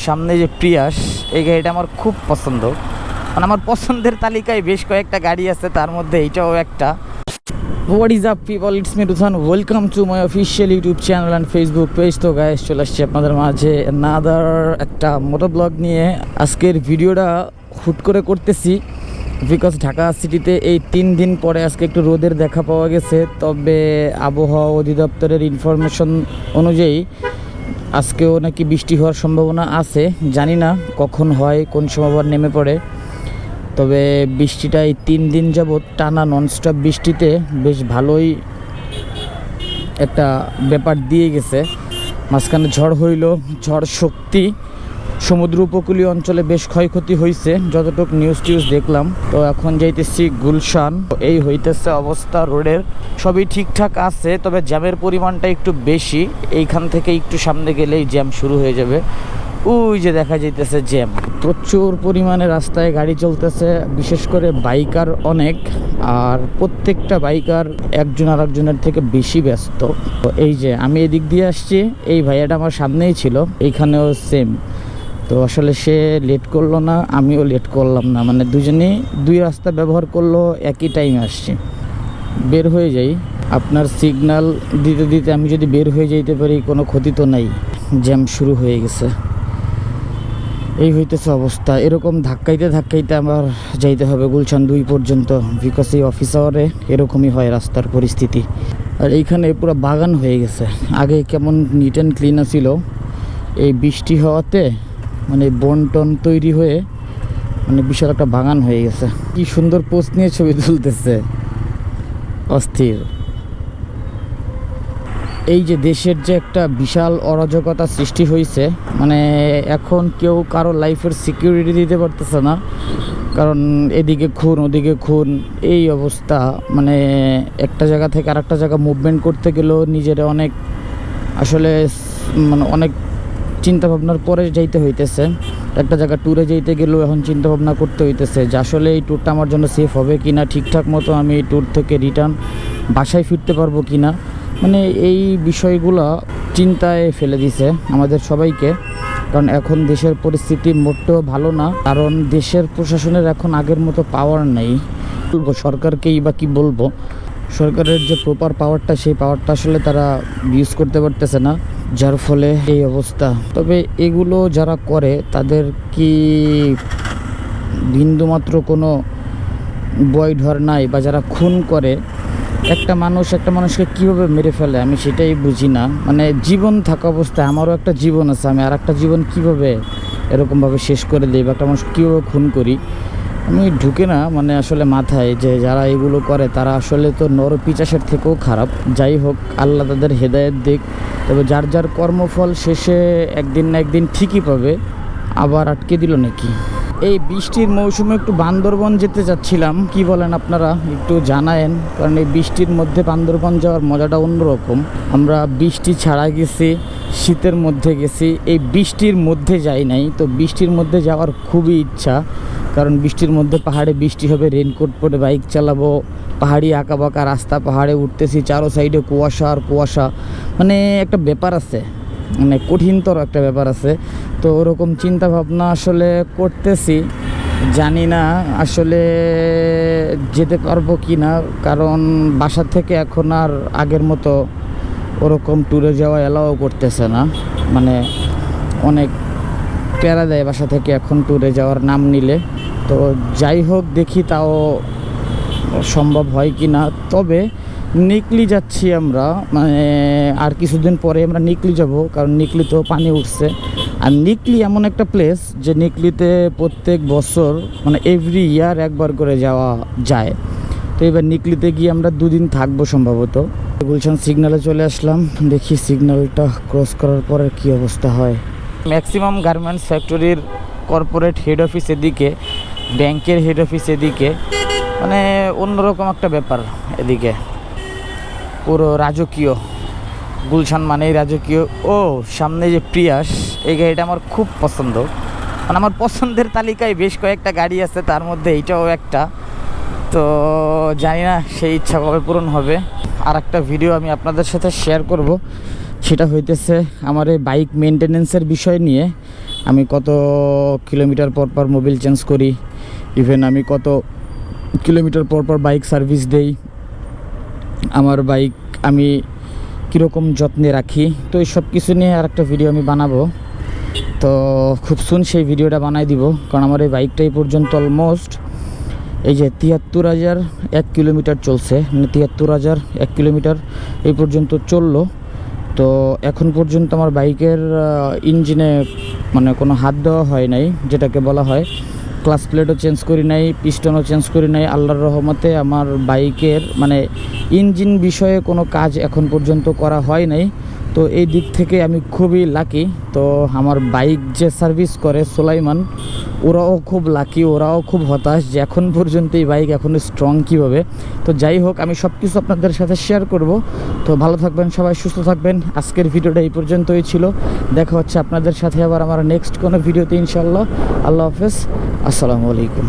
সামনে যে প্রিয়াস, এই গাড়িটা আমার খুব পছন্দ। মানে আমার পছন্দের তালিকায় বেশ কয়েকটা গাড়ি আছে, তার মধ্যে এইটাও একটা। What is up people, it's me Ruthan, welcome to my official YouTube channel and Facebook page. তো গাইস, চলে আসছি আপনাদের মাঝে নাদার একটা মোটো ব্লগ নিয়ে। আজকের ভিডিওটা হুট করে করতেছি বিকজ ঢাকা সিটিতে এই 3 দিন পরে আজকে একটু রোদের দেখা পাওয়া গেছে। তবে আবহাওয়া অধিদপ্তরের ইনফরমেশন অনুযায়ী আজকেও নাকি বৃষ্টি হওয়ার সম্ভাবনা আছে। জানি না কখন হয়, কোন সময় আবার নেমে পড়ে। তবে বৃষ্টিটা এই 3 দিন যাবৎ টানা ননস্টপ বৃষ্টিতে বেশ ভালোই একটা ব্যাপার দিয়ে গেছে। মাঝখানে ঝড় হইল, ঝড় শক্তি, সমুদ্র উপকূলীয় অঞ্চলে বেশ ক্ষয়ক্ষতি হয়েছে যতটুকু নিউজ টিউজ দেখলাম। তো এখন যাইতেছি গুলশান। এই হইতেছে অবস্থা রোডের, সবই ঠিকঠাক আছে, তবে জ্যামের পরিমাণটা একটু বেশি। এইখান থেকে একটু সামনে গেলেই জ্যাম শুরু হয়ে যাবে। ওই যে দেখা যাইতেছে জ্যাম, প্রচুর পরিমাণে রাস্তায় গাড়ি চলতেছে, বিশেষ করে বাইকার অনেক। আর প্রত্যেকটা বাইকার একজন আর একজনের থেকে বেশি ব্যস্ত। তো এই যে আমি এদিক দিয়ে আসছি, এই ভাইয়াটা আমার সামনেই ছিল, এইখানেও সেম। তো আসলে সে লেট করলো না, আমিও লেট করলাম না, মানে দুজনেই দুই রাস্তা ব্যবহার করলো, একই টাইমে আসছি। বের হয়ে যাই, আপনার সিগন্যাল দিতে দিতে আমি যদি বের হয়ে যাইতে পারি কোনো ক্ষতি তো নাই। জ্যাম শুরু হয়ে গেছে, এই হইতেছে অবস্থা। এরকম ধাক্কাইতে ধাক্কাইতে আমার যাইতে হবে গুলশান 2 পর্যন্ত, বিকজ এই অফিস আওয়ারে এরকমই হয় রাস্তার পরিস্থিতি। আর এইখানে পুরো বাগান হয়ে গেছে। আগে কেমন নিট অ্যান্ড ক্লিন ছিল, এই বৃষ্টি হওয়াতে মানে বন টন তৈরি হয়ে মানে বিশাল একটা বাগান হয়ে গেছে। কি সুন্দর পোস্ট নিয়ে ছবি তুলতেছে, অস্থির। এই যে দেশের যে একটা বিশাল অরাজকতা সৃষ্টি হয়েছে, মানে এখন কেউ কারো লাইফের সিকিউরিটি দিতে পারতেছে না, কারণ এদিকে খুন ওদিকে খুন, এই অবস্থা। মানে একটা জায়গা থেকে আরেকটা জায়গা মুভমেন্ট করতে গেলেও নিজের অনেক আসলে মানে অনেক চিন্তা ভাবনার পরে যাইতে হইতেছে। একটা জায়গা ট্যুরে যাইতে গেলেও এখন চিন্তা ভাবনা করতে হইতেছে যে আসলে এই ট্যুরটা আমার জন্য সেফ হবে কি না, ঠিকঠাক মতো আমি এই ট্যুর থেকে রিটার্ন বাসায় ফিরতে পারবো কি না। মানে এই বিষয়গুলো চিন্তায় ফেলে দিছে আমাদের সবাইকে। কারণ এখন দেশের পরিস্থিতি মোটেও ভালো না, কারণ দেশের প্রশাসনের এখন আগের মতো পাওয়ার নেই। বলবো সরকারকেই বা কি বলবো, সরকারের যে প্রপার পাওয়ারটা, সেই পাওয়ারটা আসলে তারা ইউজ করতে পারতেছে না, যার ফলে এই অবস্থা। তবে এগুলো যারা করে তাদের কি বিন্দুমাত্র কোনো বয় ঢর নাই, বা যারা খুন করে একটা মানুষকে কীভাবে মেরে ফেলে আমি সেটাই বুঝি না। মানে জীবন থাকা অবস্থায় আমারও একটা জীবন আছে, আমি আর একটা জীবন কীভাবে এরকমভাবে শেষ করে দিই, বা একটা মানুষ কীভাবে খুন করি, আমি ঢুকে না মানে আসলে মাথায়। যে যারা এগুলো করে তারা আসলে তো নরপিশাচের থেকেও খারাপ। যাই হোক, আল্লাহ তাদের হেদায়েত দিক। তবে যার যার কর্মফল শেষে একদিন না একদিন ঠিকই পাবে। আবার আটকে দিল নাকি? এই বৃষ্টির মৌসুমে একটু বান্দরবন যেতে চাচ্ছিলাম, কি বলেন আপনারা একটু জানায়েন, কারণ এই বৃষ্টির মধ্যে বান্দরবন যাওয়ার মজাটা অন্যরকম। আমরা বৃষ্টি ছাড়া গেছি, শীতের মধ্যে গেছি, এই বৃষ্টির মধ্যে যাই নাই। তো বৃষ্টির মধ্যে যাওয়ার খুবই ইচ্ছা, কারণ বৃষ্টির মধ্যে পাহাড়ে বৃষ্টি হবে, রেনকোট পরে বাইক চালাবো, পাহাড়ি আঁকাবাঁকা রাস্তা, পাহাড়ে উঠতেছি, চারো সাইডে কুয়াশা আর কুয়াশা, মানে একটা ব্যাপার আছে, মানে কঠিনতর একটা ব্যাপার আছে। তো ওরকম চিন্তা ভাবনা আসলে করতেছি, জানি না আসলে যেতে পারবো কি না, কারণ বাসা থেকে এখন আর আগের মতো ওরকম ট্যুরে যাওয়া এলাও করতেছে না। মানে অনেক প্যারা দেয় বাসা থেকে এখন ট্যুরে যাওয়ার নাম নিলে। তো যাই হোক, দেখি তাও সম্ভব হয় কি না। তবে নিকলি যাচ্ছি আমরা, মানে আর কিছুদিন পরে আমরা নিকলি যাব, কারণ নিকলিতেও পানি উঠছে। আর নিকলি এমন একটা প্লেস যে নিকলিতে প্রত্যেক বছর মানে এভরি ইয়ার একবার করে যাওয়া যায়। তো এবার নিকলিতে গিয়ে আমরা 2 দিন থাকবো সম্ভবত। গুলশান সিগন্যালে চলে আসলাম, দেখি সিগন্যালটা ক্রস করার পরে কি অবস্থা হয়। ম্যাক্সিমাম গার্মেন্টস ফ্যাক্টরির কর্পোরেট হেড অফিস এদিকে, ব্যাংকের হেড অফিস এদিকে, মানে অন্যরকম একটা ব্যাপার এদিকে, পুরো রাজকীয়। গুলশান মানেই রাজকীয়। ও সামনে যে প্রিয়াস, এই গাড়িটা আমার খুব পছন্দ। মানে আমার পছন্দের তালিকায় বেশ কয়েকটা গাড়ি আছে, তার মধ্যে এইটাও একটা। তো জানি না সেই ইচ্ছা কবে পূরণ হবে। আর একটা ভিডিও আমি আপনাদের সাথে শেয়ার করব, সেটা হইতেছে আমার এই বাইক মেনটেনেন্সের বিষয় নিয়ে। আমি কত কিলোমিটার পর পর মোবিল চেঞ্জ করি, ইভেন আমি কত কিলোমিটার পর পর বাইক সার্ভিস দেই, আমার বাইক আমি কীরকম যত্নে রাখি। তো এই সব কিছু নিয়ে আর একটা ভিডিও আমি বানাবো। তো খুব সুন সেই ভিডিওটা বানাই দিব, কারণ আমার এই বাইকটা এই পর্যন্ত অলমোস্ট এই যে 73,001 কিলোমিটার চলছে, মানে 73,001 কিলোমিটার এই পর্যন্ত চললো। তো এখন পর্যন্ত আমার বাইকের ইঞ্জিনে মানে কোনো হাত দেওয়া হয় নাই, যেটাকে বলা হয়। ক্লাচ প্লেটও চেঞ্জ করি নাই, পিস্টনও চেঞ্জ করি নাই। আল্লাহর রহমতে আমার বাইকের মানে ইঞ্জিন বিষয়ে কোনো কাজ এখন পর্যন্ত করা হয় নাই। তো এই দিক থেকে আমি খুবই লাকি। তো আমার বাইক যে সার্ভিস করে সোলাইমান, ওরাও খুব লাকি, ওরাও খুব হতাশ যে এখন পর্যন্ত এই বাইক এখনও স্ট্রং কীভাবে। তো যাই হোক, আমি সব কিছু আপনাদের সাথে শেয়ার করব। তো ভালো থাকবেন সবাই, সুস্থ থাকবেন। আজকের ভিডিওটা এই পর্যন্তই ছিল। দেখা হচ্ছে আপনাদের সাথে আবার আমার নেক্সট কোনো ভিডিওতে ইনশাআল্লাহ। আল্লাহ হাফেজ, আসসালামু আলাইকুম।